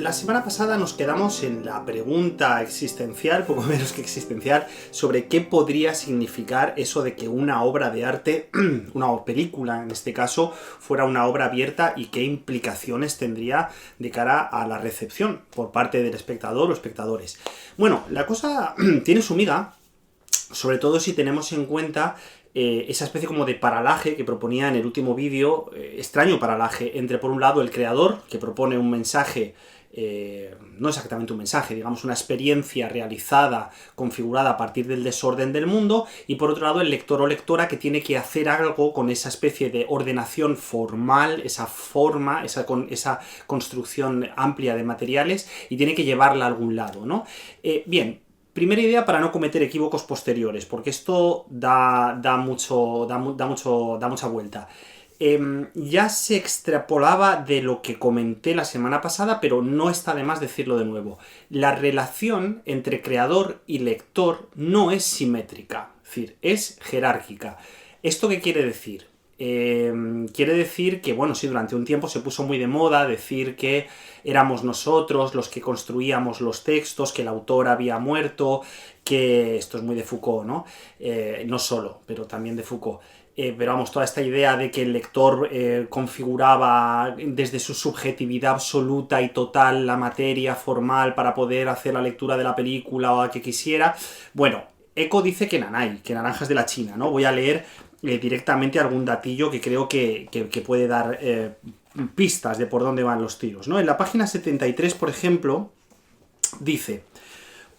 La semana pasada nos quedamos en la pregunta existencial, poco menos que existencial, sobre qué podría significar eso de que una obra de arte, una película en este caso, fuera una obra abierta y qué implicaciones tendría de cara a la recepción por parte del espectador o espectadores. Bueno, la cosa tiene su miga, sobre todo si tenemos en cuenta esa especie como de paralaje que proponía en el último vídeo, extraño paralaje entre por un lado el creador, que propone un mensaje, no exactamente un mensaje, digamos una experiencia realizada, configurada a partir del desorden del mundo, y por otro lado el lector o lectora que tiene que hacer algo con esa especie de ordenación formal, esa forma, esa construcción amplia de materiales, y tiene que llevarla a algún lado, ¿no? Bien. Primera idea para no cometer equívocos posteriores, porque esto da mucha vuelta. Ya se extrapolaba de lo que comenté la semana pasada, pero no está de más decirlo de nuevo. La relación entre creador y lector no es simétrica, es decir, es jerárquica. ¿Esto qué quiere decir? Quiere decir que, bueno, sí, durante un tiempo se puso muy de moda decir que éramos nosotros los que construíamos los textos, que el autor había muerto, que esto es muy de Foucault, ¿no? No solo, pero también de Foucault. Pero vamos, toda esta idea de que el lector configuraba desde su subjetividad absoluta y total la materia formal para poder hacer la lectura de la película o a que quisiera. Bueno, Eco dice que nanay, que naranjas de la China, ¿no? Voy a leer directamente algún datillo que creo que puede dar pistas de por dónde van los tiros, ¿no? En la página 73, por ejemplo, dice: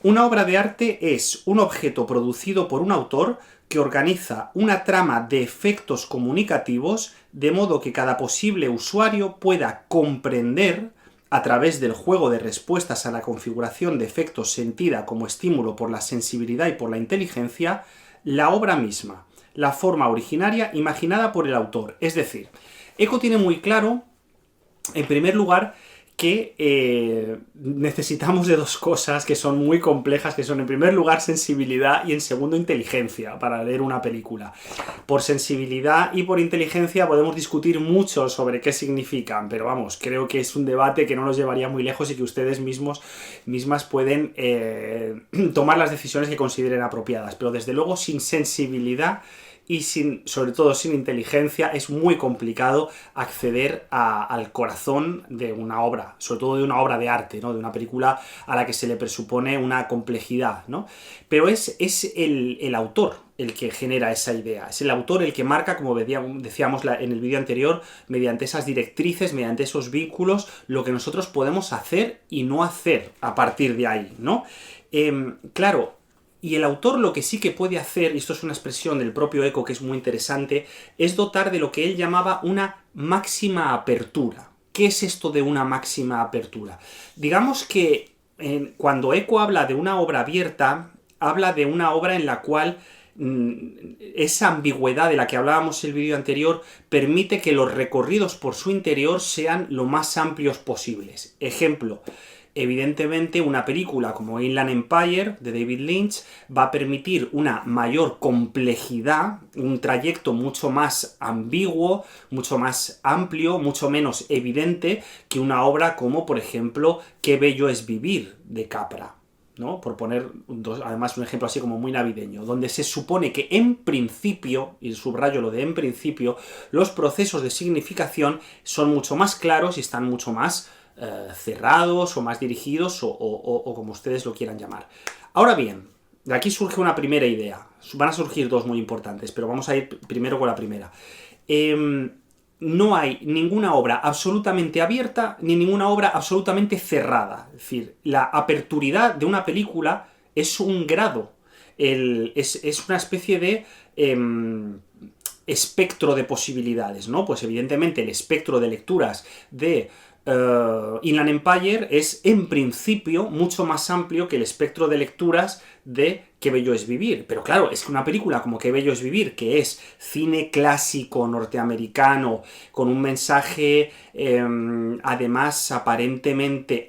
una obra de arte es un objeto producido por un autor que organiza una trama de efectos comunicativos de modo que cada posible usuario pueda comprender, a través del juego de respuestas a la configuración de efectos sentida como estímulo por la sensibilidad y por la inteligencia, la obra misma, la forma originaria imaginada por el autor. Es decir, Eco tiene muy claro, en primer lugar, que necesitamos de dos cosas que son muy complejas, que son en primer lugar sensibilidad y en segundo inteligencia para leer una película. Por sensibilidad y por inteligencia podemos discutir mucho sobre qué significan, pero vamos, creo que es un debate que no nos llevaría muy lejos y que ustedes mismas pueden tomar las decisiones que consideren apropiadas, pero desde luego sin sensibilidad y sobre todo sin inteligencia es muy complicado acceder al corazón de una obra, sobre todo de una obra de arte, ¿no? De una película a la que se le presupone una complejidad, ¿no? Pero es el autor el que genera esa idea, es el autor el que marca, como decíamos en el vídeo anterior, mediante esas directrices, mediante esos vínculos, lo que nosotros podemos hacer y no hacer a partir de ahí, ¿no? Claro. Y el autor lo que sí que puede hacer, y esto es una expresión del propio Eco que es muy interesante, es dotar de lo que él llamaba una máxima apertura. ¿Qué es esto de una máxima apertura? Digamos que cuando Eco habla de una obra abierta, habla de una obra en la cual esa ambigüedad de la que hablábamos en el vídeo anterior permite que los recorridos por su interior sean lo más amplios posibles. Ejemplo: evidentemente una película como Inland Empire de David Lynch va a permitir una mayor complejidad, un trayecto mucho más ambiguo, mucho más amplio, mucho menos evidente que una obra como, por ejemplo, Qué bello es vivir de Capra, ¿no? Por poner además un ejemplo así como muy navideño, donde se supone que en principio, y subrayo lo de en principio, los procesos de significación son mucho más claros y están mucho más cerrados o más dirigidos o como ustedes lo quieran llamar. Ahora bien, de aquí surge una primera idea. Van a surgir dos muy importantes, pero vamos a ir primero con la primera. No hay ninguna obra absolutamente abierta ni ninguna obra absolutamente cerrada. Es decir, la aperturidad de una película es un grado, es una especie de espectro de posibilidades, ¿no? Pues evidentemente el espectro de lecturas de Inland Empire es en principio mucho más amplio que el espectro de lecturas de Qué bello es vivir. Pero claro, es que una película como Qué bello es vivir, que es cine clásico norteamericano, con un mensaje además aparentemente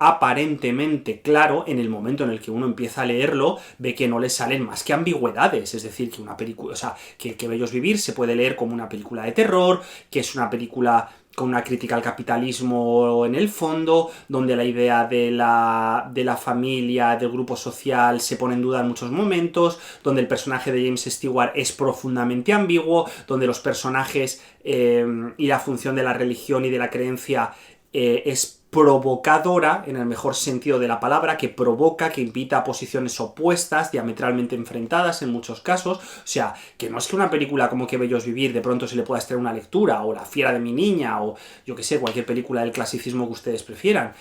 claro, en el momento en el que uno empieza a leerlo, ve que no le salen más que ambigüedades. Es decir, que una película, o sea, que Qué bello es vivir se puede leer como una película de terror, que es una película con una crítica al capitalismo en el fondo, donde la idea de la familia, del grupo social se pone en duda en muchos momentos, donde el personaje de James Stewart es profundamente ambiguo, donde los personajes y la función de la religión y de la creencia es provocadora, en el mejor sentido de la palabra, que provoca, que invita a posiciones opuestas, diametralmente enfrentadas en muchos casos. O sea, que no es que una película como Qué bello es vivir de pronto se le pueda extraer una lectura, o La fiera de mi niña, o yo que sé, cualquier película del clasicismo que ustedes prefieran.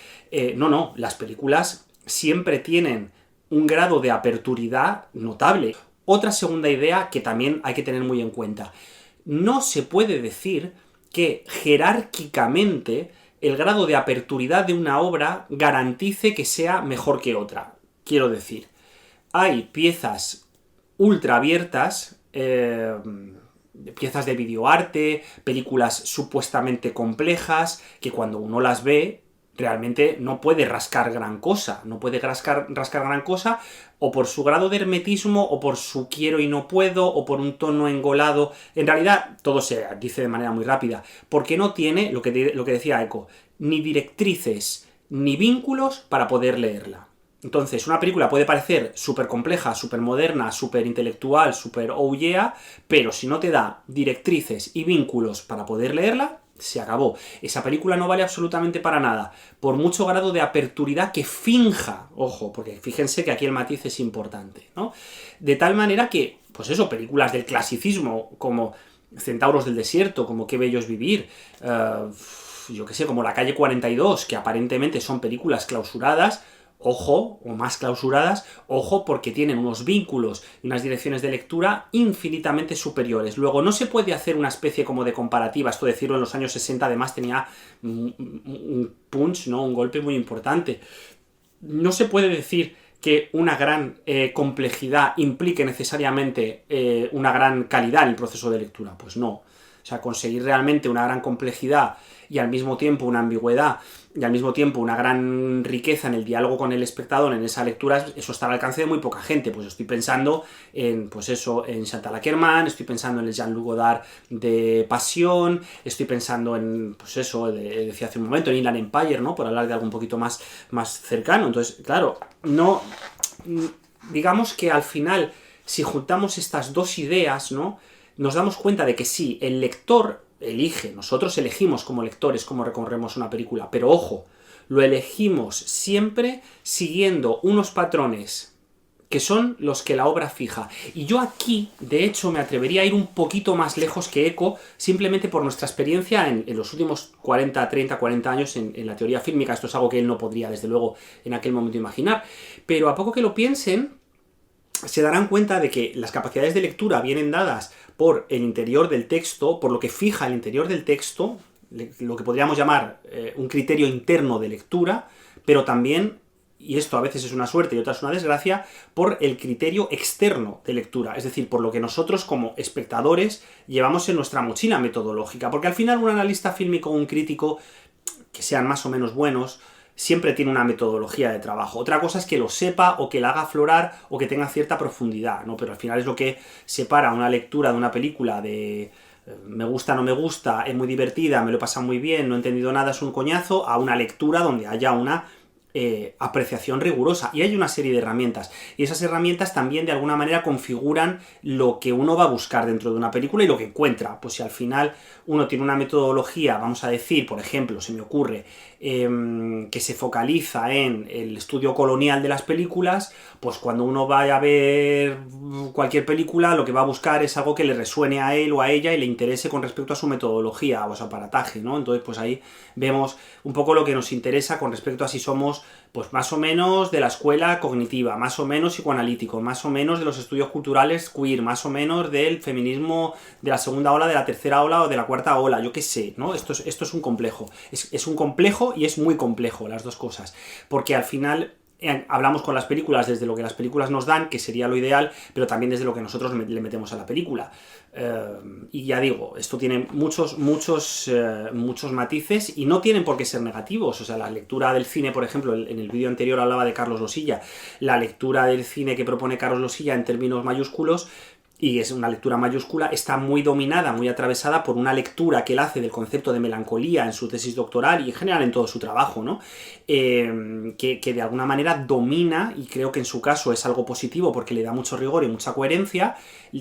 No, las películas siempre tienen un grado de aperturidad notable. Otra segunda idea que también hay que tener muy en cuenta. No se puede decir que jerárquicamente el grado de aperturidad de una obra garantice que sea mejor que otra. Quiero decir, hay piezas ultra abiertas, piezas de videoarte, películas supuestamente complejas, que cuando uno las ve realmente no puede rascar gran cosa, no puede rascar gran cosa, o por su grado de hermetismo, o por su quiero y no puedo, o por un tono engolado. En realidad, todo se dice de manera muy rápida, porque no tiene, lo que decía Eco, ni directrices, ni vínculos para poder leerla. Entonces, una película puede parecer súper compleja, súper moderna, súper intelectual, súper oh yeah, pero si no te da directrices y vínculos para poder leerla, se acabó. Esa película no vale absolutamente para nada, por mucho grado de aperturidad que finja, ojo, porque fíjense que aquí el matiz es importante, ¿no? De tal manera que, pues eso, películas del clasicismo, como Centauros del Desierto, como Qué bello es vivir, yo que sé, como La calle 42, que aparentemente son películas clausuradas, ojo, o más clausuradas, ojo, porque tienen unos vínculos y unas direcciones de lectura infinitamente superiores. Luego, no se puede hacer una especie como de comparativa, esto decirlo en los años 60 además tenía un punch, ¿no? Un golpe muy importante. No se puede decir que una gran complejidad implique necesariamente una gran calidad en el proceso de lectura. Pues no. O sea, conseguir realmente una gran complejidad y al mismo tiempo una ambigüedad y al mismo tiempo una gran riqueza en el diálogo con el espectador, en esa lectura, eso está al alcance de muy poca gente. Pues estoy pensando en, pues eso, en Chantal Akerman, estoy pensando en el Jean-Luc Godard de Pasión, estoy pensando en, pues eso, decía hace un momento, en Inland Empire, ¿no? Por hablar de algo un poquito más cercano. Entonces, claro, no... Digamos que al final, si juntamos estas dos ideas, ¿no? Nos damos cuenta de que sí, el lector elige, nosotros elegimos como lectores cómo recorremos una película, pero ojo, lo elegimos siempre siguiendo unos patrones que son los que la obra fija. Y yo aquí, de hecho, me atrevería a ir un poquito más lejos que Eco, simplemente por nuestra experiencia en los últimos 40 años en la teoría fílmica. Esto es algo que él no podría, desde luego, en aquel momento imaginar. Pero a poco que lo piensen, se darán cuenta de que las capacidades de lectura vienen dadas por el interior del texto, por lo que fija el interior del texto, lo que podríamos llamar un criterio interno de lectura, pero también, y esto a veces es una suerte y otra es una desgracia, por el criterio externo de lectura, es decir, por lo que nosotros como espectadores llevamos en nuestra mochila metodológica, porque al final un analista fílmico o un crítico, que sean más o menos buenos, siempre tiene una metodología de trabajo. Otra cosa es que lo sepa o que la haga aflorar o que tenga cierta profundidad, ¿no? Pero al final es lo que separa una lectura de una película de me gusta, no me gusta, es muy divertida, me lo he pasado muy bien, no he entendido nada, es un coñazo, a una lectura donde haya una apreciación rigurosa. Y hay una serie de herramientas. Y esas herramientas también de alguna manera configuran lo que uno va a buscar dentro de una película y lo que encuentra. Pues si al final uno tiene una metodología, vamos a decir, por ejemplo, se me ocurre, que se focaliza en el estudio colonial de las películas, pues cuando uno vaya a ver cualquier película, lo que va a buscar es algo que le resuene a él o a ella y le interese con respecto a su metodología o a su aparataje, ¿no? Entonces, pues ahí vemos un poco lo que nos interesa con respecto a si somos, pues más o menos de la escuela cognitiva, más o menos psicoanalítico, más o menos de los estudios culturales queer, más o menos del feminismo de la segunda ola, de la tercera ola o de la cuarta ola, yo qué sé, ¿no? Esto es un complejo. Es un complejo y es muy complejo, las dos cosas. Porque al final hablamos con las películas desde lo que las películas nos dan, que sería lo ideal, pero también desde lo que nosotros le metemos a la película. Y ya digo, esto tiene muchos matices y no tienen por qué ser negativos. O sea, la lectura del cine, por ejemplo, en el vídeo anterior hablaba de Carlos Losilla, la lectura del cine que propone Carlos Losilla en términos mayúsculos y es una lectura mayúscula, está muy dominada, muy atravesada por una lectura que él hace del concepto de melancolía en su tesis doctoral y en general en todo su trabajo, ¿no? Que de alguna manera domina, y creo que en su caso es algo positivo porque le da mucho rigor y mucha coherencia,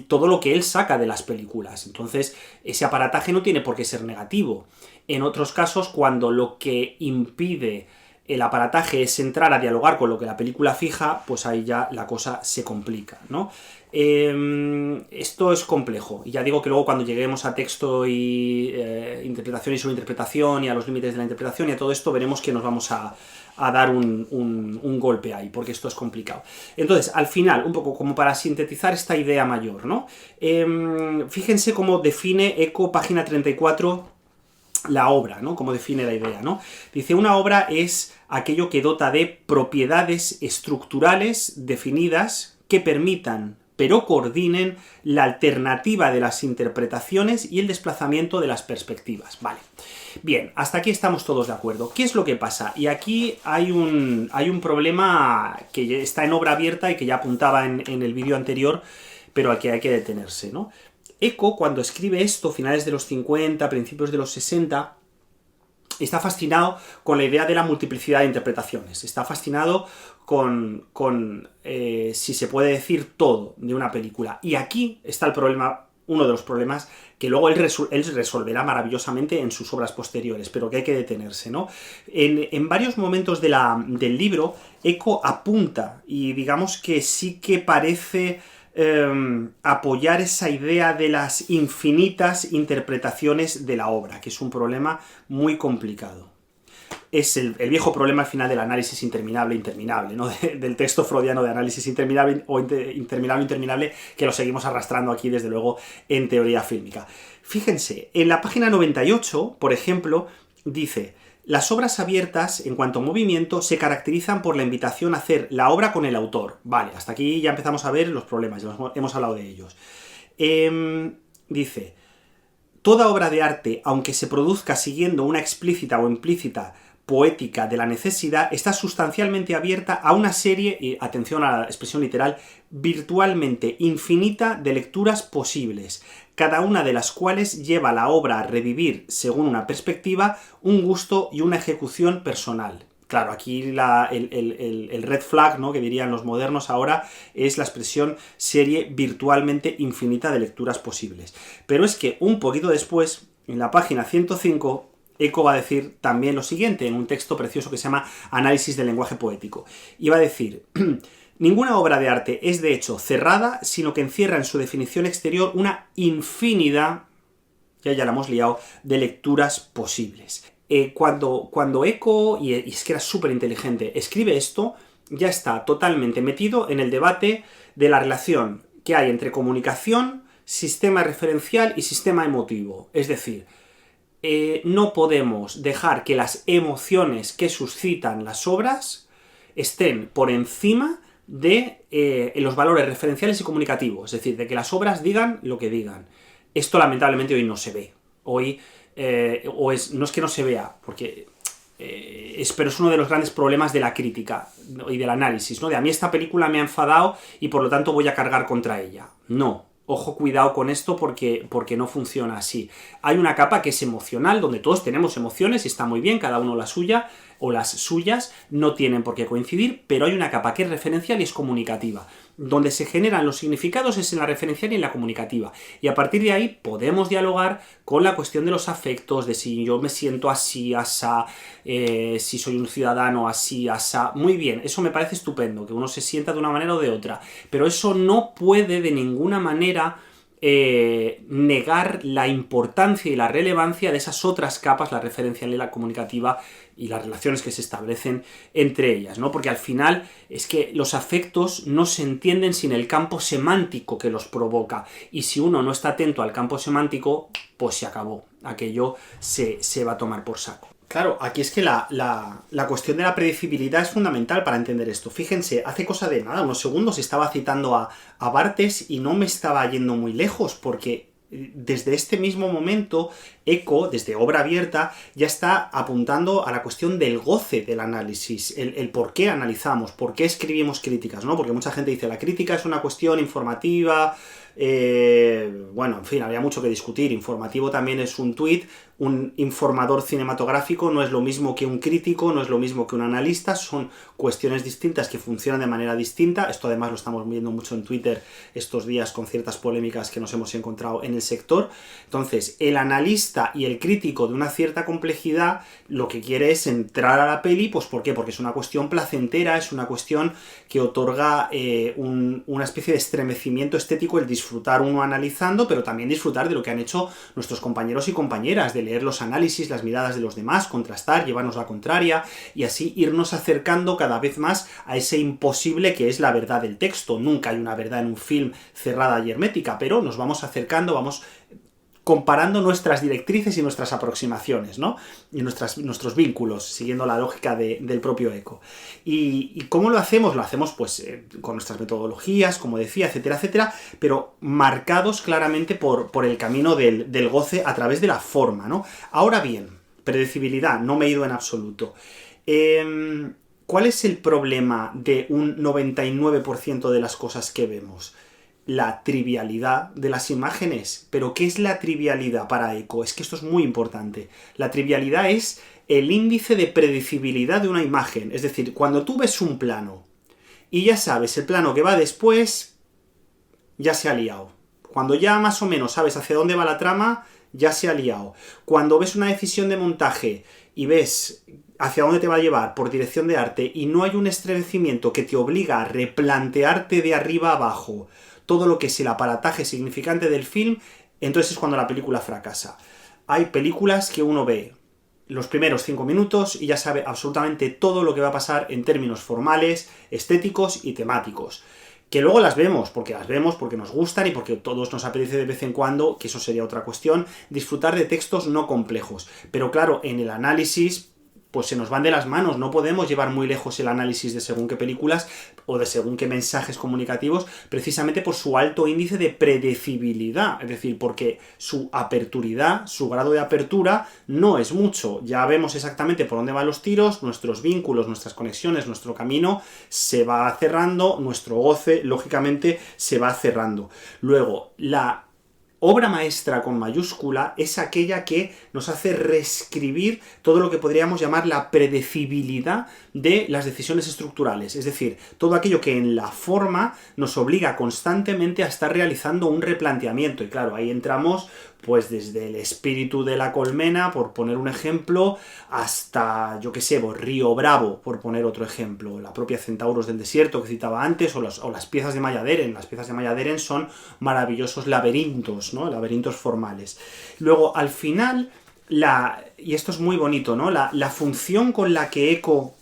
todo lo que él saca de las películas. Entonces, ese aparataje no tiene por qué ser negativo. En otros casos, cuando lo que impide el aparataje es entrar a dialogar con lo que la película fija, pues ahí ya la cosa se complica, ¿no? Esto es complejo, y ya digo que luego cuando lleguemos a texto y interpretación y sobreinterpretación y a los límites de la interpretación y a todo esto, veremos que nos vamos a dar un golpe ahí, porque esto es complicado. Entonces, al final, un poco como para sintetizar esta idea mayor, ¿no? Fíjense cómo define Eco, página 34, la obra, ¿no? Cómo define la idea, ¿no? Dice, una obra es aquello que dota de propiedades estructurales definidas que permitan, pero coordinen, la alternativa de las interpretaciones y el desplazamiento de las perspectivas. Vale. Bien, hasta aquí estamos todos de acuerdo. ¿Qué es lo que pasa? Y aquí hay un problema que está en obra abierta y que ya apuntaba en el vídeo anterior, pero al que hay que detenerse, ¿no? Eco, cuando escribe esto, finales de los 50, principios de los 60, está fascinado con la idea de la multiplicidad de interpretaciones. Está fascinado con si se puede decir todo de una película. Y aquí está el problema, uno de los problemas que luego él resolverá maravillosamente en sus obras posteriores, pero que hay que detenerse, ¿no? En varios momentos del libro, Eco apunta, y digamos que sí que parece apoyar esa idea de las infinitas interpretaciones de la obra, que es un problema muy complicado. Es el viejo problema al final del análisis interminable, ¿no? Del texto freudiano de análisis interminable o interminable, que lo seguimos arrastrando aquí, desde luego, en teoría fílmica. Fíjense, en la página 98, por ejemplo, dice: las obras abiertas, en cuanto a movimiento, se caracterizan por la invitación a hacer la obra con el autor. Vale, hasta aquí ya empezamos a ver los problemas, ya hemos hablado de ellos. Dice, toda obra de arte, aunque se produzca siguiendo una explícita o implícita poética de la necesidad, está sustancialmente abierta a una serie, y atención a la expresión literal, virtualmente infinita de lecturas posibles, cada una de las cuales lleva a la obra a revivir, según una perspectiva, un gusto y una ejecución personal. Claro, aquí el red flag, ¿no?, que dirían los modernos ahora, es la expresión serie virtualmente infinita de lecturas posibles. Pero es que un poquito después, en la página 105, Eco va a decir también lo siguiente, en un texto precioso que se llama Análisis del lenguaje poético. Y va a decir: ninguna obra de arte es de hecho cerrada, sino que encierra en su definición exterior una infinidad, ya la hemos liado, de lecturas posibles. Cuando Eco, y es que era súper inteligente, escribe esto, ya está totalmente metido en el debate de la relación que hay entre comunicación, sistema referencial y sistema emotivo. Es decir, no podemos dejar que las emociones que suscitan las obras estén por encima de los valores referenciales y comunicativos, es decir, de que las obras digan lo que digan. Esto lamentablemente hoy no se ve. Hoy, no es que no se vea, porque pero es uno de los grandes problemas de la crítica y del análisis, ¿no? De a mí esta película me ha enfadado y por lo tanto voy a cargar contra ella. No. Ojo, cuidado con esto porque no funciona así. Hay una capa que es emocional, donde todos tenemos emociones y está muy bien, cada uno la suya o las suyas, no tienen por qué coincidir, pero hay una capa que es referencial y es comunicativa. Donde se generan los significados es en la referencial y en la comunicativa. Y a partir de ahí podemos dialogar con la cuestión de los afectos, de si yo me siento así, asá, si soy un ciudadano así, asá. Muy bien, eso me parece estupendo, que uno se sienta de una manera o de otra. Pero eso no puede de ninguna manera negar la importancia y la relevancia de esas otras capas, la referencial y la comunicativa, y las relaciones que se establecen entre ellas, ¿no? Porque al final es que los afectos no se entienden sin el campo semántico que los provoca, y si uno no está atento al campo semántico, pues se acabó, aquello se va a tomar por saco. Claro, aquí es que la cuestión de la predecibilidad es fundamental para entender esto. Fíjense, hace cosa de nada, unos segundos estaba citando a Barthes y no me estaba yendo muy lejos, porque desde este mismo momento, Eco, desde obra abierta, ya está apuntando a la cuestión del goce del análisis, el por qué analizamos, por qué escribimos críticas, ¿no? Porque mucha gente dice, la crítica es una cuestión informativa, bueno, en fin, habría mucho que discutir. Informativo también es un tuit. Un informador cinematográfico no es lo mismo que un crítico, no es lo mismo que un analista, son cuestiones distintas que funcionan de manera distinta. Esto además lo estamos viendo mucho en Twitter estos días con ciertas polémicas que nos hemos encontrado en el sector. Entonces, el analista y el crítico de una cierta complejidad lo que quiere es entrar a la peli, pues ¿por qué? Porque es una cuestión placentera, es una cuestión que otorga una especie de estremecimiento estético el disfrutar uno analizando, pero también disfrutar de lo que han hecho nuestros compañeros y compañeras, de leer los análisis, las miradas de los demás, contrastar, llevarnos la contraria y así irnos acercando cada vez más a ese imposible que es la verdad del texto. Nunca hay una verdad en un film cerrada y hermética, pero nos vamos acercando, vamos comparando nuestras directrices y nuestras aproximaciones, ¿no? Y nuestros vínculos, siguiendo la lógica del propio Eco. ¿Y cómo lo hacemos? Lo hacemos pues con nuestras metodologías, como decía, etcétera, etcétera, pero marcados claramente por el camino del goce a través de la forma, ¿no? Ahora bien, predecibilidad, no me he ido en absoluto. ¿Cuál es el problema de un 99% de las cosas que vemos? La trivialidad de las imágenes. ¿Pero qué es la trivialidad para Eco? Es que esto es muy importante. La trivialidad es el índice de predecibilidad de una imagen. Es decir, cuando tú ves un plano y ya sabes el plano que va después, ya se ha liado. Cuando ya más o menos sabes hacia dónde va la trama, ya se ha liado. Cuando ves una decisión de montaje y ves hacia dónde te va a llevar por dirección de arte y no hay un estremecimiento que te obliga a replantearte de arriba a abajo todo lo que es el aparataje significante del film, entonces es cuando la película fracasa. Hay películas que uno ve los primeros 5 minutos y ya sabe absolutamente todo lo que va a pasar en términos formales, estéticos y temáticos. Que luego las vemos porque nos gustan y porque a todos nos apetece de vez en cuando, que eso sería otra cuestión, disfrutar de textos no complejos. Pero claro, en el análisis pues se nos van de las manos, no podemos llevar muy lejos el análisis de según qué películas o de según qué mensajes comunicativos, precisamente por su alto índice de predecibilidad, es decir, porque su aperturidad, su grado de apertura no es mucho, ya vemos exactamente por dónde van los tiros, nuestros vínculos, nuestras conexiones, nuestro camino se va cerrando, nuestro goce, lógicamente, se va cerrando. Luego, la obra maestra con mayúscula es aquella que nos hace reescribir todo lo que podríamos llamar la predecibilidad de las decisiones estructurales, es decir, todo aquello que en la forma nos obliga constantemente a estar realizando un replanteamiento, y claro, ahí entramos pues desde el espíritu de la colmena, por poner un ejemplo, hasta, yo qué sé, Río Bravo, por poner otro ejemplo, la propia Centauros del Desierto que citaba antes, o las piezas de Maya Deren. Las piezas de Maya Deren son maravillosos laberintos, ¿no? Laberintos formales. Luego, al final, y esto es muy bonito, ¿no? La función con la que Eco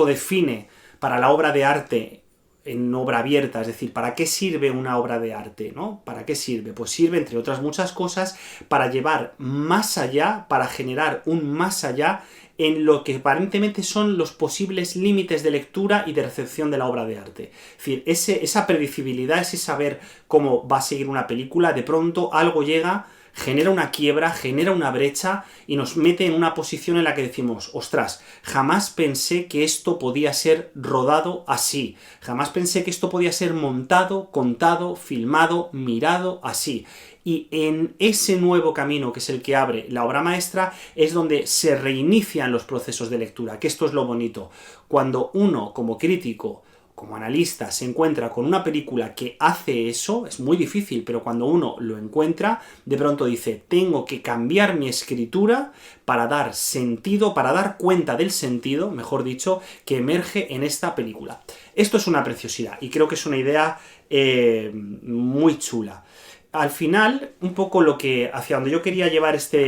define para la obra de arte en obra abierta, es decir, ¿para qué sirve una obra de arte? ¿No? ¿Para qué sirve? Pues sirve, entre otras muchas cosas, para llevar más allá, para generar un más allá en lo que aparentemente son los posibles límites de lectura y de recepción de la obra de arte. Es decir, esa predecibilidad, ese saber cómo va a seguir una película, de pronto algo llega, genera una quiebra, genera una brecha y nos mete en una posición en la que decimos, ostras, jamás pensé que esto podía ser rodado así, jamás pensé que esto podía ser montado, contado, filmado, mirado así. Y en ese nuevo camino, que es el que abre la obra maestra, es donde se reinician los procesos de lectura, que esto es lo bonito. Cuando uno, como crítico, como analista, se encuentra con una película que hace eso, es muy difícil, pero cuando uno lo encuentra, de pronto dice, tengo que cambiar mi escritura para dar sentido, para dar cuenta del sentido, mejor dicho, que emerge en esta película. Esto es una preciosidad y creo que es una idea muy chula. Al final, un poco hacia donde yo quería llevar esta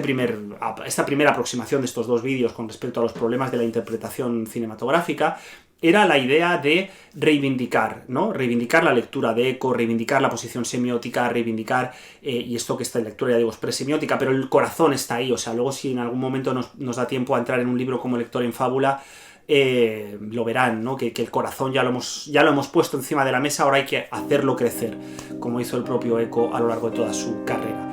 primera aproximación de estos dos vídeos con respecto a los problemas de la interpretación cinematográfica, era la idea de reivindicar, ¿no? Reivindicar la lectura de Eco, reivindicar la posición semiótica, reivindicar, y esto que esta lectura ya digo es presemiótica, pero el corazón está ahí, o sea, luego si en algún momento nos da tiempo a entrar en un libro como lector en fábula, lo verán, ¿no? Que el corazón ya lo hemos puesto encima de la mesa, ahora hay que hacerlo crecer, como hizo el propio Eco a lo largo de toda su carrera.